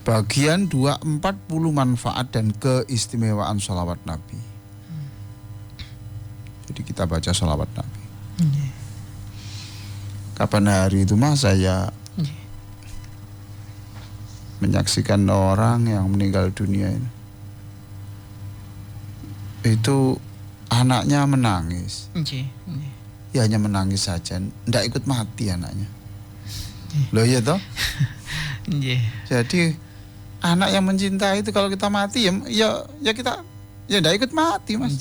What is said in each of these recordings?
Bagian 2, 40 manfaat dan keistimewaan sholawat Nabi. Jadi kita baca sholawat Nabi. Kapan hari itu mas saya menyaksikan orang yang meninggal dunia ini. Itu anaknya menangis. Ya hanya menangis saja, tidak ikut mati anaknya. Loh ya toh? Jadi anak yang mencintai itu kalau kita mati ya kita ya tidak ikut mati mas.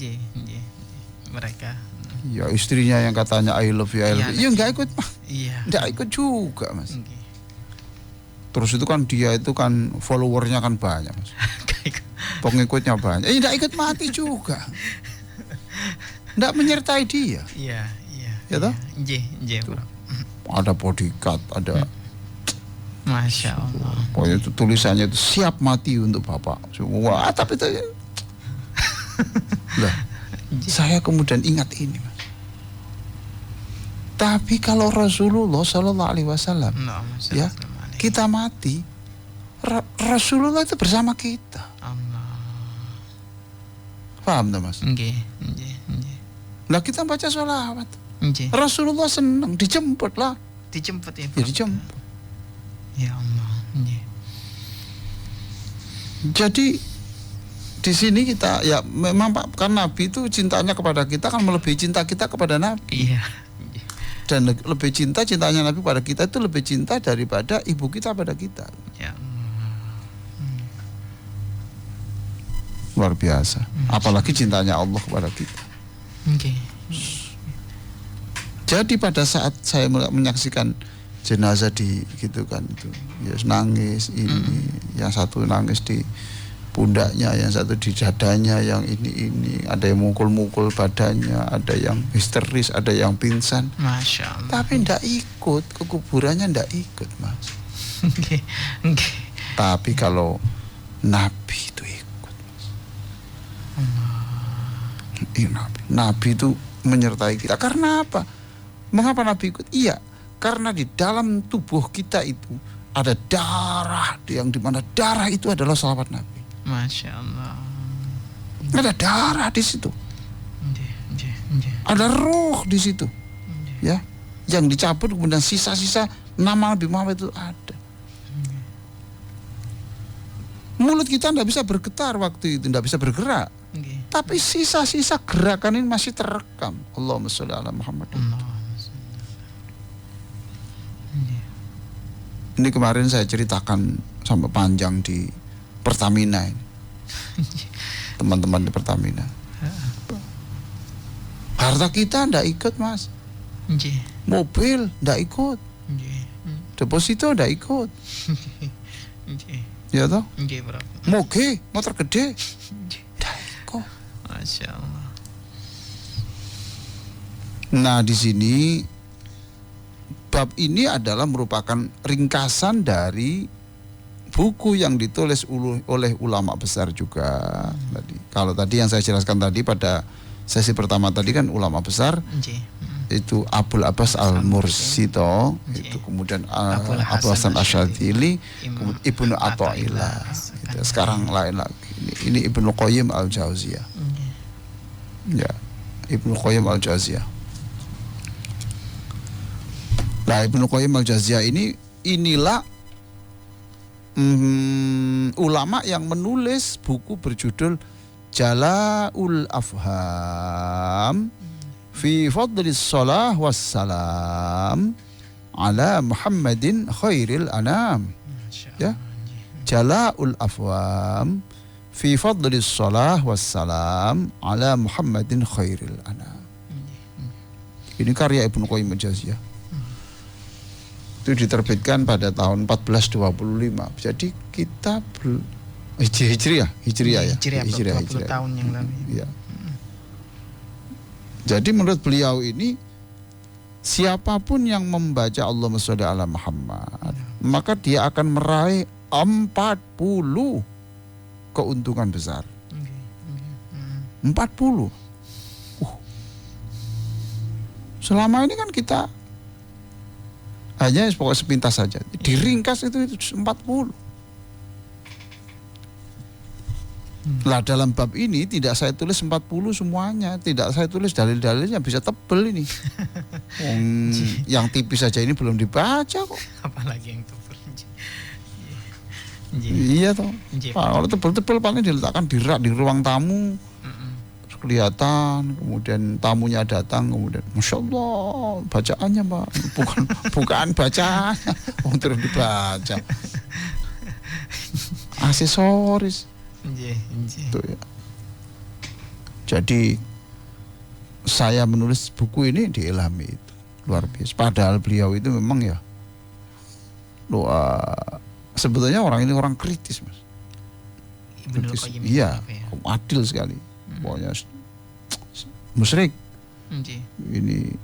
Mereka. Ya istrinya yang katanya I love you, ya nggak ikut mas. Nggak ikut juga mas. Terus itu kan dia itu kan followernya kan banyak mas. Pengikutnya banyak. Nggak ikut mati juga. Nggak menyertai dia. Iya. Ya toh? Bro. Ada bodyguard, ada. Masya Allah. Pokoknya itu tulisannya itu siap mati untuk bapak. Semua. Tapi itu. Lah, saya kemudian ingat ini, mas. Tapi kalau Rasulullah Shallallahu Alaihi Wasallam, ya kita mati, Rasulullah itu bersama kita. Paham tak mas? Nah kita baca sholawat. Rasulullah senang, dijemput lah. Dijemput ya. Ya dijemput. Ya Allah. Jadi di sini kita ya memang Pak, kan Nabi itu cintanya kepada kita kan melebihi cinta kita kepada Nabi. Iya. Dan lebih cintanya Nabi pada kita itu lebih cinta daripada ibu kita pada kita. Ya. Luar biasa. Apalagi cintanya Allah kepada kita. Jadi pada saat saya menyaksikan jenazah di gitu kan itu, ya nangis ini, yang satu nangis di pundaknya, yang satu di dadanya, yang ini, ada yang mukul-mukul badannya, ada yang histeris, ada yang pingsan. Masya Allah. Tapi ndak ikut ke kuburannya, ndak ikut mas. Tapi kalau Nabi itu ikut mas. Nabi itu menyertai kita. Karena apa? Mengapa Nabi ikut? Iya, karena di dalam tubuh kita itu ada darah, yang dimana darah itu adalah sholawat Nabi. Masya Allah. Ada darah di situ. Ada roh di situ. Ya, yang dicabut kemudian sisa-sisa nama Nabi Muhammad itu ada. Mulut kita tidak bisa bergetar waktu itu, tidak bisa bergerak. Tapi sisa-sisa gerakan ini masih terekam. Allahumma sholli ala Muhammad. Ini kemarin saya ceritakan sampai panjang di Pertamina ini. Teman-teman di Pertamina. Harta kita ndak ikut mas. Mobil ndak ikut. Deposito ndak ikut. Ya toh? Moge, motor gede ndak ikut. Masya Allah. Nah di sini bab ini adalah merupakan ringkasan dari buku yang ditulis oleh ulama besar juga. Tadi, kalau tadi yang saya jelaskan tadi pada sesi pertama tadi kan ulama besar itu Abul Abbas Al-Mursito, itu kemudian Abu Hasan Asyadzili, Ibnu Athaillah. Gitu. Sekarang lain lagi. Ini Ibnu Qayyim Al-Jauziyah. Ya, Ibnu Qayyim Al-Jauziyah. Nah, Ibnu Qayyim Al-Jauziyah inilah ulama yang menulis buku berjudul Jala'ul Afham fi fadlis shalah wassalam ala Muhammadin khairil anam. Ya. Jala'ul Afham fi fadlis shalah wassalam ala Muhammadin khairil anam. Ini karya Ibnu Qayyim Al-Jauziyah. Itu diterbitkan pada tahun 1425. Jadi kita Hijriah ya. Hijriah 20 tahun yang lalu. Ya. Jadi menurut beliau ini siapapun yang membaca Allahumma sholli ala Muhammad, maka dia akan meraih 40 keuntungan besar. 40. Selama ini kan kita hanya pokoknya sepintas saja. Diringkas itu 40. Lah dalam bab ini tidak saya tulis 40 semuanya, tidak saya tulis dalil-dalilnya, bisa tebel ini. Yang tipis saja ini belum dibaca kok. Apalagi yang tebal. Iya toh. Kalau tebel-tebel paling diletakkan di rak di ruang tamu. Terus kelihatan, kemudian tamunya datang, kemudian Masya Allah bacaannya Pak, bukan bacaan, terus dibaca. Aksesoris. Tuh ya. Jadi saya menulis buku ini diilhami itu luar biasa. Padahal beliau itu memang ya sebetulnya orang ini orang kritis Mas. Kritis. Iya, adil sekali. Pokoknya musyrik. Ini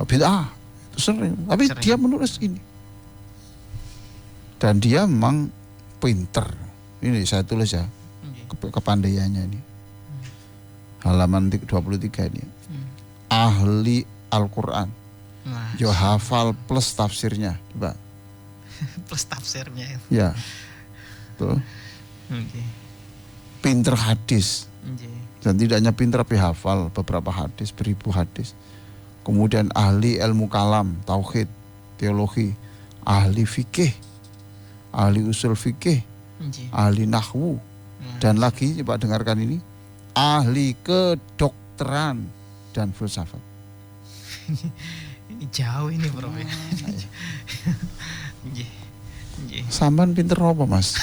bid'ah itu sering. Tapi dia menulis ini. Dan dia memang pinter. Ini saya tulis ya, kepandaiannya ini. Halaman 23 ini. Ahli Al-Quran. Yo hafal plus tafsirnya, coba. Plus tafsirnya. Ya. Tuh. Pinter hadis. Dan tidak hanya pinter tapi hafal beberapa hadis, beribu hadis. Kemudian ahli ilmu kalam, tauhid, teologi, ahli fikih, ahli usul fikih, ahli nahwu, dan lagi coba dengarkan ini, ahli kedokteran dan filsafat. Ini jauh ini bro. Sampan pinter apa Mas?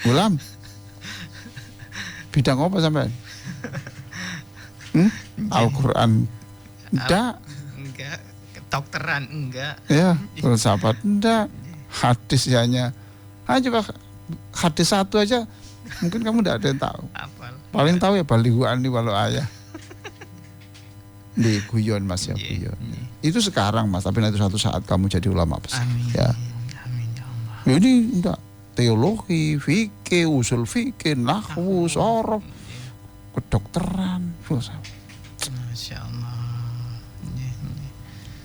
Gulam. Bidang apa sampean? Al-Quran enggak. Kedokteran enggak. Ya, filsafat enggak. Hadis hanya coba hadis satu aja mungkin kamu tidak ada yang tahu. Paling tahu ya balihu ani walau ayah. Di guyon Mas ya, guyon. Itu sekarang Mas, tapi nanti suatu saat kamu jadi ulama besar. Amin. Ya. Amin ya Allah. Ini enggak teologi, fikih, usul fikih, nahwu, sorof, kedokteran, filsafat. Masya Allah.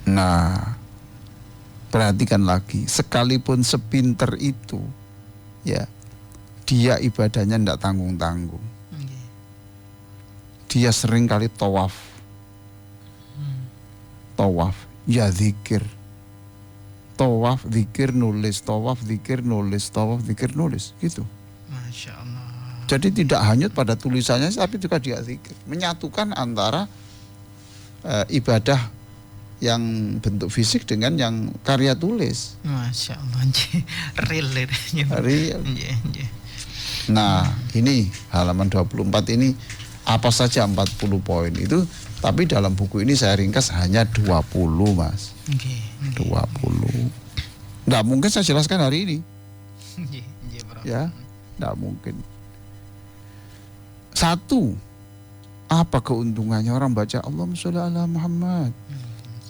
Nah, perhatikan lagi, sekalipun sepinter itu, ya, dia ibadahnya tidak tanggung-tanggung. Dia sering kali tawaf, ya zikir, tawaf, zikir, nulis, tawaf, zikir, nulis, tawaf, zikir, nulis, gitu. Masya Allah. Jadi tidak hanyut pada tulisannya, tapi juga dia zikir, menyatukan antara ibadah yang bentuk fisik dengan yang karya tulis. Masya Allah, real. Nah, ini halaman 24 ini apa saja 40 poin itu, tapi dalam buku ini saya ringkas hanya 20 Mas. 20. Nggak mungkin saya jelaskan hari ini. Ya, nggak mungkin. Satu, apa keuntungannya orang baca Allahumma sholli ala Muhammad,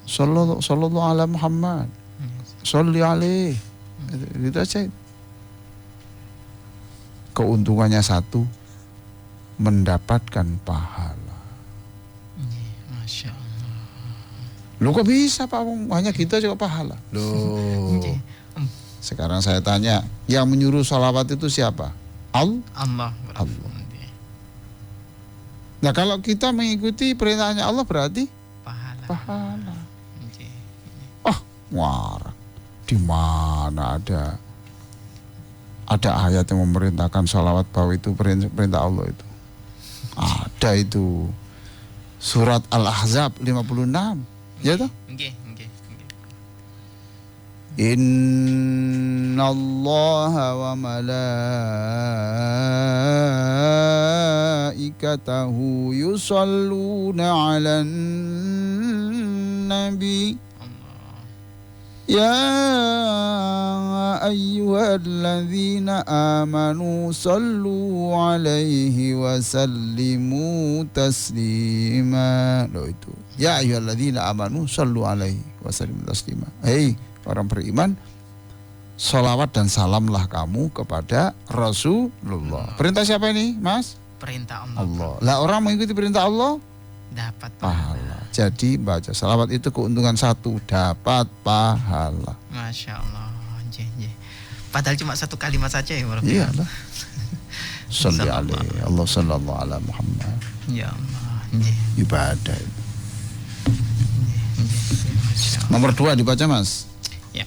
sallallahu ala Muhammad, sholli alaih, itu aja. Keuntungannya satu, mendapatkan pahala. Masya Allah. Loh kok bisa Pak, hanya kita juga pahala. Loh. Sekarang saya tanya, yang menyuruh sholawat itu siapa? Allah. Nah kalau kita mengikuti perintahnya Allah berarti pahala. Warang. Di mana ada ayat yang memerintahkan sholawat bahwa itu perintah Allah itu? Ada itu. Surat Al-Ahzab 56. Ya toh? Innallaha wa malaikatahu yusalluna 'alan nabi. Ya ayyuhalladzina amanu sallu alaihi wa sallimu taslima. Loh itu. Ya ayyuhalladzina amanu sallu alaihi wa sallimu taslima. Hei orang beriman, sholawat dan salamlah kamu kepada Rasulullah. Perintah siapa ini Mas? Perintah Allah. Lah orang mengikuti perintah Allah dapat pahala. Jadi baca salawat itu keuntungan satu, dapat pahala. Masya Allah. Padahal cuma satu kalimat saja ya Prof. Iya lah. Sholli alaihi Allah sallallahu ala Muhammad. Ya Allah. Nggih. Ibadah. Masya Allah. Nomor 2 dibaca Mas. Ya.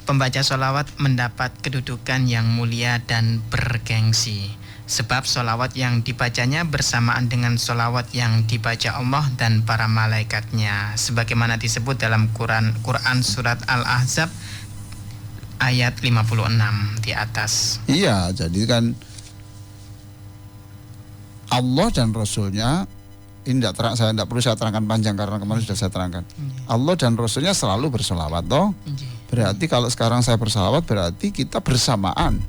Pembaca sholawat mendapat kedudukan yang mulia dan bergengsi. Sebab sholawat yang dibacanya bersamaan dengan sholawat yang dibaca Allah dan para malaikatnya. Sebagaimana disebut dalam Quran surat Al-Ahzab ayat 56 di atas. Iya, jadi kan Allah dan Rasulnya ini saya tidak perlu saya terangkan panjang karena kemarin sudah saya terangkan. Allah dan Rasulnya selalu bersolawat toh. Berarti kalau sekarang saya bersolawat berarti kita bersamaan.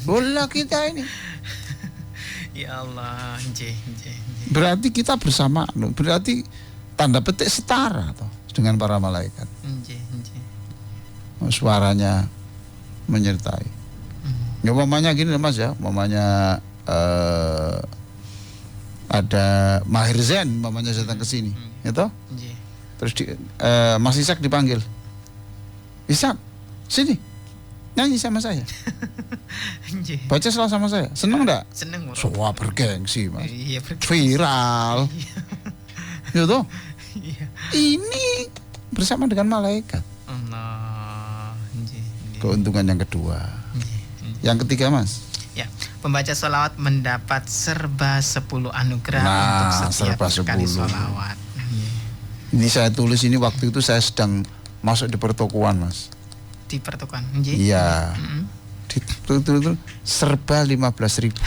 Bola kita ini. Ya Allah, berarti kita bersamaan. Berarti tanda petik setara toh dengan para malaikat. Suaranya menyertai. Ya umpamanya gini Mas ya, umpamanya ada Mahir Zain umpamanya datang ke sini, gitu. Terus Mas Ishak dipanggil. Ishak, sini. Nyanyi sama saya. Baca salah sama saya. Seneng enggak? Seneng. Wah, bergengsi, Mas. Iya, viral. Gitu. Iya. Ini bersama dengan malaikat. Allah. Keuntungan yang kedua. Yang ketiga, Mas. Ya, pembaca sholawat mendapat serba 10 anugerah untuk setiap serba sekali 10. sholawat. Ini saya tulis ini waktu itu saya sedang masuk di pertokoan Mas. Di pertokoan? Iya. Di itu serba 15.000.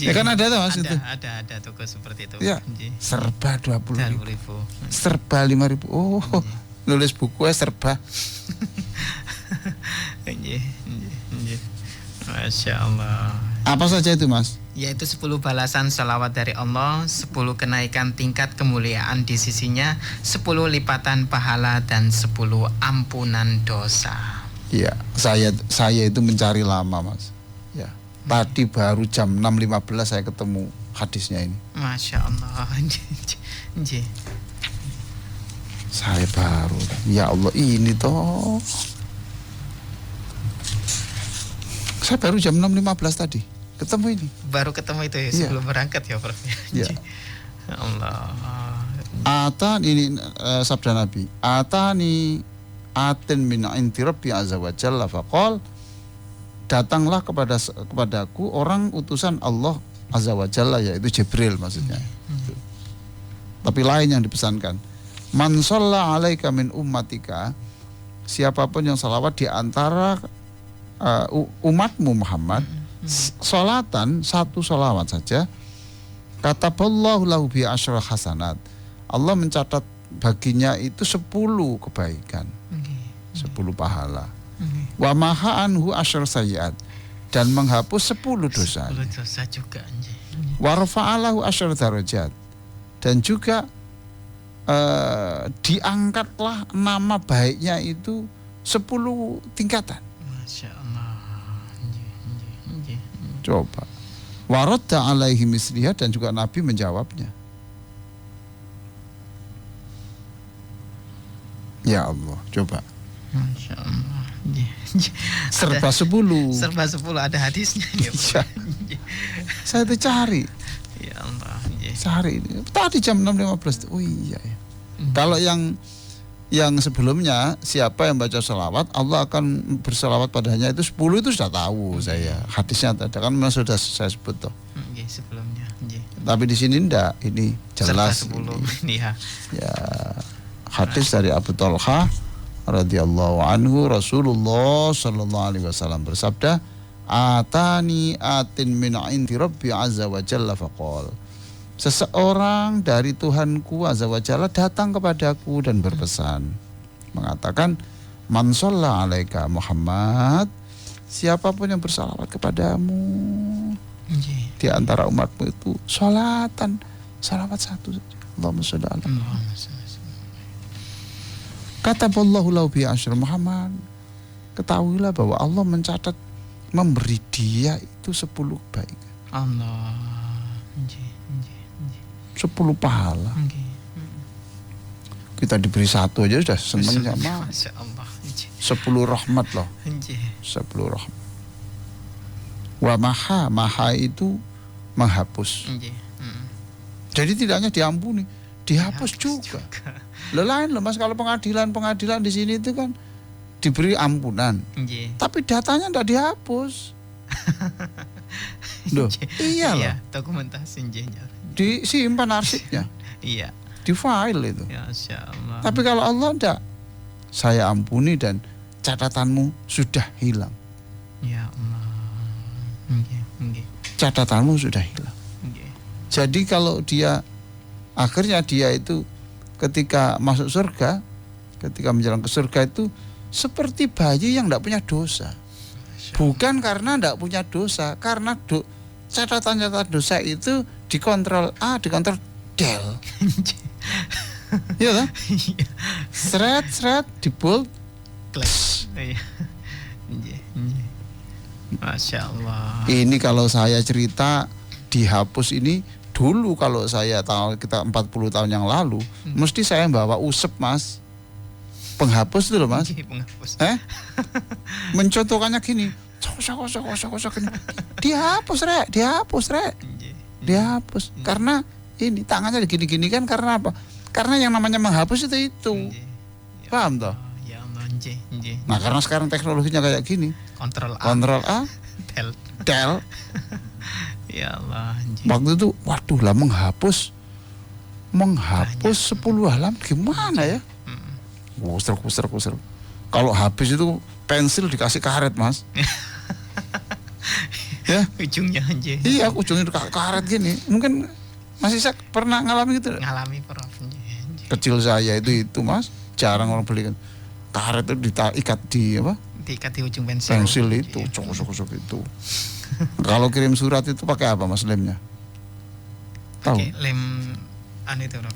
Ya kan ada tuh Mas itu. Ada toko seperti itu. Ya, serba 20.000. Serba 5.000. Oh, nulis buku serba. Masya Allah. Apa saja itu Mas? Yaitu 10 balasan salawat dari Allah, 10 kenaikan tingkat kemuliaan di sisinya, 10 lipatan pahala dan 10 ampunan dosa. Iya, saya itu mencari lama Mas. Ya, tadi baru jam 6.15 saya ketemu hadisnya ini. Masya Allah. Saya baru, ya Allah ini toh. Saya baru jam 6.15 tadi ketemu ini. Baru ketemu itu ya, sebelum berangkat ya Prof. Ya. Allah. Atan ini sabda Nabi. Atani atin min inti rabbi azza wa jalla faqal, datanglah kepadaku orang utusan Allah azza wa jalla, yaitu Jibril maksudnya. Tapi lain yang dipesankan. Man shalla alaika min ummatika, siapapun yang salawat di antara umatmu Muhammad, sholatan, satu sholawat saja, kataballahu lahu bi asyra hasanat, Allah mencatat baginya itu 10 kebaikan, 10 pahala. Wa maha anhu asyra sayyiat, dan menghapus 10 dosa. 10 dosa juga. Wa rafa'alahu asyra darajat, dan juga diangkatlah nama baiknya itu 10 tingkatan. Masya Allah. Coba. Waradda alaihi misliha, dan juga Nabi menjawabnya. Ya Allah, coba. Masya Allah. Serba 10. Serba 10 ada hadisnya ya. Saya itu cari. Ya Allah. Cari ini. Tadi jam 6.15. Oh iya ya. Kalau yang sebelumnya, siapa yang baca sholawat, Allah akan bersolawat padanya, itu 10 itu sudah tahu saya. Hadisnya ada kan, memang sudah saya sebut toh. Sebelumnya. Tapi di sini enggak, ini jelas. 10. Ya. Hadis dari Abu Talha radhiyallahu anhu, Rasulullah sallallahu alaihi wasallam bersabda, atani atin min indi rabbi azza wa jalla faqal, seseorang dari Tuhanku azza wa jalla datang kepadaku dan berpesan, mengatakan, man shalla alaika Muhammad, siapapun yang bersalawat kepadamu di antara umatmu itu sholatan, salawat satu saja, Allahumma sholli ala Muhammad. Kataballahu lahu bi asyri Muhammad, ketahuilah bahwa Allah mencatat, memberi dia itu 10 kebaikan. Allah. 10 pahala. Kita diberi 1 aja sudah senang sama. Masya Allah. 10 rahmat loh. Nggih. 10 rahmat. Wa maha itu menghapus. Nggih. Jadi tidak hanya diampuni, dihapus juga. Lain loh Mas, kalau pengadilan di sini itu kan diberi ampunan. Nggih. Tapi datanya tidak dihapus. Loh, iya loh. Dokumentasi nggih. Disimpan arsipnya. Iya. Di file itu. Ya Allah. Tapi kalau Allah tidak, saya ampuni dan catatanmu sudah hilang. Ya Allah. Nggih. Catatanmu sudah hilang. Nggih. Jadi kalau akhirnya dia itu ketika masuk surga, ketika menjelang ke surga itu seperti bayi yang tidak punya dosa. Bukan karena tidak punya dosa, karena catatan dosa itu dikontrol A, dikontrol del. Iya kan? Seret dibold. Iya. Nggih. Masya Allah. Ini kalau saya cerita dihapus ini dulu, kalau saya tahu kita 40 tahun yang lalu, mesti saya bawa usep Mas. Penghapus itu loh Mas. Penghapus. Mencontohkannya gini. Kosok gini. Dihapus rek. Dihapus. Karena ini tangannya gini-gini kan karena apa? Karena yang namanya menghapus itu. Paham toh? Ya Allah, nggih. Nah, karena sekarang teknologinya kayak gini. Kontrol A. Del. Ya Allah. Waktu itu waduh lah menghapus 10 halaman gimana ya? Kusir. Kalau habis itu pensil dikasih karet Mas. Ya. Ujungnya nggih. Iya, ujungnya karet gini. Mungkin masih saya pernah ngalami gitu. Ngalami Prof. Kecil saya itu Mas, jarang orang beli kan. Karet itu diikat di apa? Diikat di ujung pensil. Pensil itu, cosok itu. Kalau kirim surat itu pakai apa Mas lemnya? Tahu? Pakai lem itu Prof.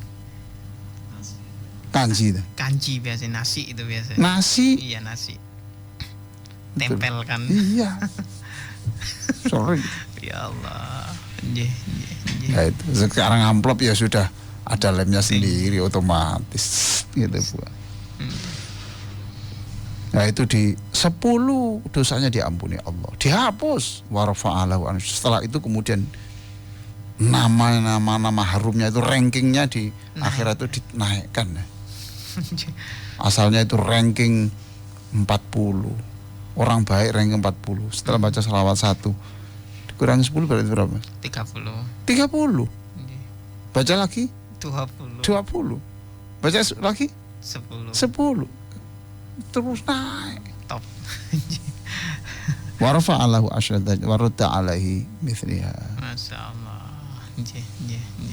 Kanji itu. Kanji biasa, nasi itu biasa. Nasi. Iya, nasi. Tempelkan. Iya. Sorry. Ya Allah. Nggih. Ya itu. Sekarang amplop ya sudah ada lemnya sendiri otomatis gitu Bu. Nah itu di 10 dosanya diampuni Allah, dihapus warfa'alahu. Setelah itu kemudian nama harumnya itu rankingnya di akhirat itu dinaikkan. Asalnya itu ranking 40, orang baik ranking 40. Setelah baca salawat 1 dikurangi 10 berarti berapa? 30. Baca lagi 20. Baca lagi 10. Terus naik. Top. Warfa'alahu asyadaj warudda alaihi mithliha. Masya Allah.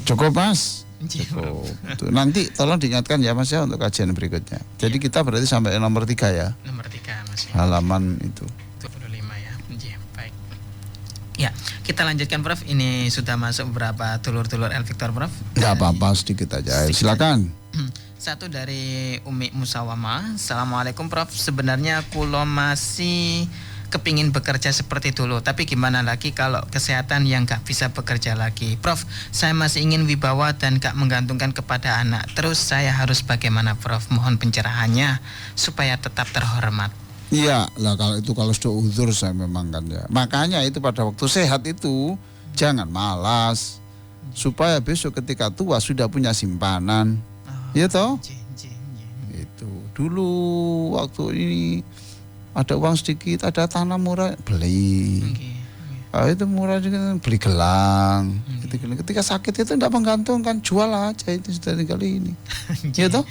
Cukup Mas. Cukup. Tuh, nanti tolong diingatkan ya Mas ya untuk kajian berikutnya. Jadi kita berarti sampai nomor 3 ya. Nomor 3 Mas. Halaman itu 25 ya. Baik. Ya, kita lanjutkan Prof. Ini sudah masuk beberapa tulur-tulur El Victor Prof. Enggak apa-apa, sedikit aja. Silakan. Satu dari Umi Musawama. Assalamualaikum Prof. Sebenarnya kulo masih kepingin bekerja seperti dulu, tapi gimana lagi kalau kesehatan yang gak bisa bekerja lagi. Prof, saya masih ingin wibawa dan gak menggantungkan kepada anak. Terus saya harus bagaimana Prof? Mohon pencerahannya supaya tetap terhormat. Iya lah, kalau sudah uzur saya memang kan ya. Makanya itu pada waktu sehat itu jangan malas, supaya besok ketika tua sudah punya simpanan. Iya toh? Itu dulu waktu ini ada uang sedikit, ada tanah murah, beli. Itu murah juga, beli gelang. Ketika sakit itu tidak menggantungkan, jual aja itu sudah tinggal ini. Iya toh?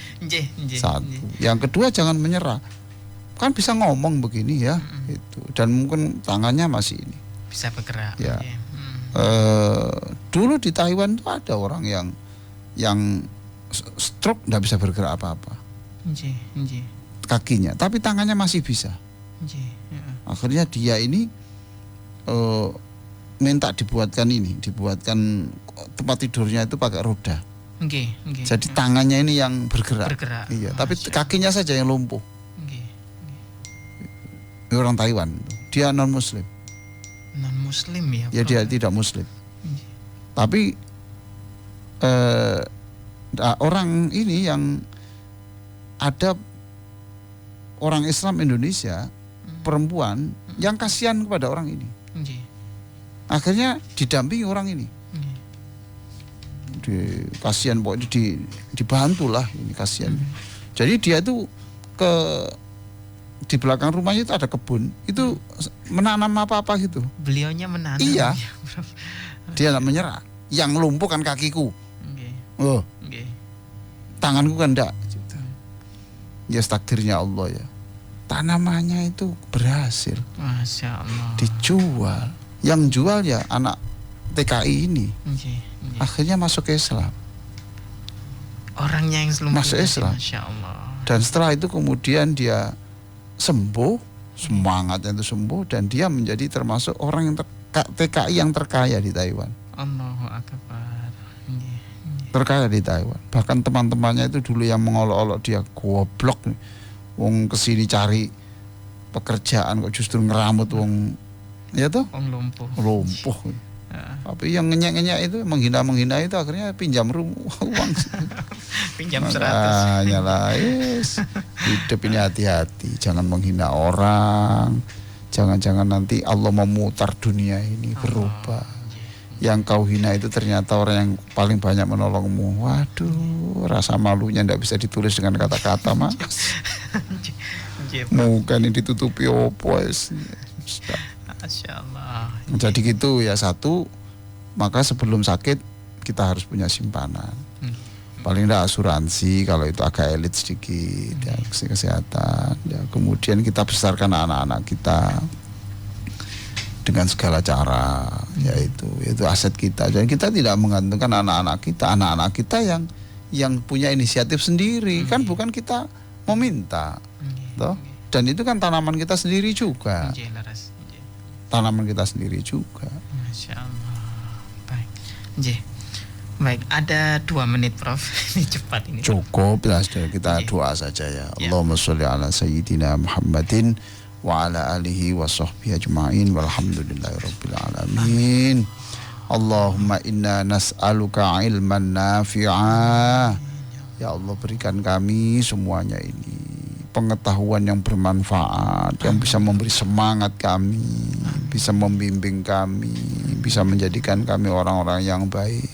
Satu. Yang kedua jangan menyerah. Kan bisa ngomong begini ya, itu. Dan mungkin tangannya masih ini. Bisa bergerak. Ya. Dulu di Taiwan itu ada orang yang stroke tidak bisa bergerak apa-apa. Kakinya, tapi tangannya masih bisa. Akhirnya dia ini minta dibuatkan tempat tidurnya itu pakai roda. Jadi tangannya ini yang bergerak. Iya, tapi kakinya saja yang lumpuh. Ini orang Taiwan, dia non Muslim. Non Muslim ya? Ya dia tidak Muslim. Tapi orang ini yang ada orang Islam Indonesia perempuan yang kasihan kepada orang ini. Nggih. Akhirnya didampingi orang ini. Kasihan pokoknya dibantulah ini kasihan. Jadi dia itu di belakang rumahnya itu ada kebun, itu menanam apa-apa gitu. Beliaunya menanam. Iya. Ya, Prof. Dia tidak menyerah. Yang lumpuh kan kakiku. Nggih. Oh, Nggih. tanganku kan enggak. Gitu. Ya takdirnya Allah ya. Tanamannya itu berhasil Masya Allah. dijual. Yang jual ya anak TKI ini. Nggih. Nggih. Akhirnya masuk ke Islam. Orangnya yang lumpuh Masuk tadi, Islam. Masya Allah. Dan setelah itu kemudian dia sembuh, semangatnya itu sembuh, dan dia menjadi termasuk orang yang TKI yang terkaya di Taiwan. Allahu Akbar. Nggih. Terkaya di Taiwan. Bahkan teman-temannya itu dulu yang mengolok-olok dia, goblok nih. Wong kesini cari pekerjaan kok justru ngeramut wong, ya toh, Wong lumpuh. lumpuh. Heeh. Tapi yang ngenyek-ngenyek itu, menghina-menghina itu akhirnya pinjam uang. Pinjam 100. Makanya lah, yes. Hidup ini hati-hati, jangan menghina orang. Jangan-jangan nanti Allah memutar dunia ini berubah. Yang kau hina itu ternyata orang yang paling banyak menolongmu. Waduh, rasa malunya ndak bisa ditulis dengan kata-kata, Mas. Nggih. Mungkin ini ditutupi opo wis. Masya Allah. Jadi gitu ya, satu, maka sebelum sakit kita harus punya simpanan. Paling tidak asuransi kalau itu agak elit sedikit, ya, kesehatan. Ya, kemudian kita besarkan anak-anak kita dengan segala cara, yaitu aset kita. Jadi kita tidak menggantungkan anak-anak kita yang punya inisiatif sendiri, kan bukan kita meminta, toh. Dan itu kan tanaman kita sendiri juga. Nggih, laras. Nggih. Tanaman kita sendiri juga. Masya Allah. Baik. Nggih. Baik, ada 2 menit Prof. Ini cepat ini. Cukup ya, sudah, kita Iya. doa saja ya. Ya. Allahumma sholli ala sayyidina Muhammadin wa ala alihi wa sahbihi ajma'in walhamdulillahirabbil alamin. Allahumma inna nas'aluka ilman nafi'a. Ya Allah, berikan kami semuanya ini pengetahuan yang bermanfaat, yang bisa memberi semangat kami, bisa membimbing kami, bisa menjadikan kami orang-orang yang baik.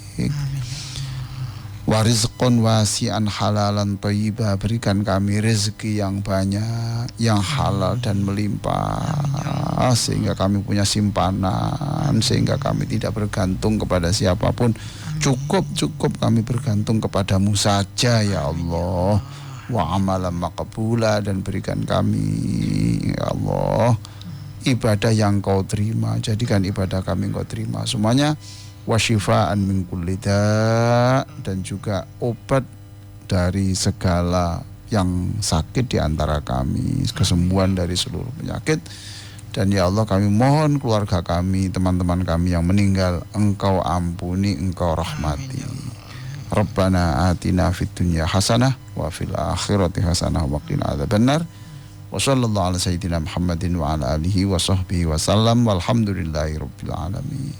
Warizqun wasi'an halalan thayyibah, berikan kami rezeki yang banyak, yang halal dan melimpah, sehingga kami punya simpanan, sehingga kami tidak bergantung kepada siapapun. Cukup kami bergantung kepadamu saja ya Allah. Wa amalan maqbula, dan berikan kami ya Allah ibadah yang kau terima, jadikan ibadah kami kau terima semuanya. Wa syifaan min kulli da', dan juga obat dari segala yang sakit di antara kami, kesembuhan dari seluruh penyakit. Dan ya Allah, kami mohon keluarga kami, teman-teman kami yang meninggal, Engkau ampuni, Engkau rahmati. Rabbana atina fid dunya hasanah wa fil akhirati hasanah wa qina adzabannar. Wa sallallahu ala sayyidina Muhammadin wa ala alihi wa sahbihi wa sallam walhamdulillahi rabbil alamin.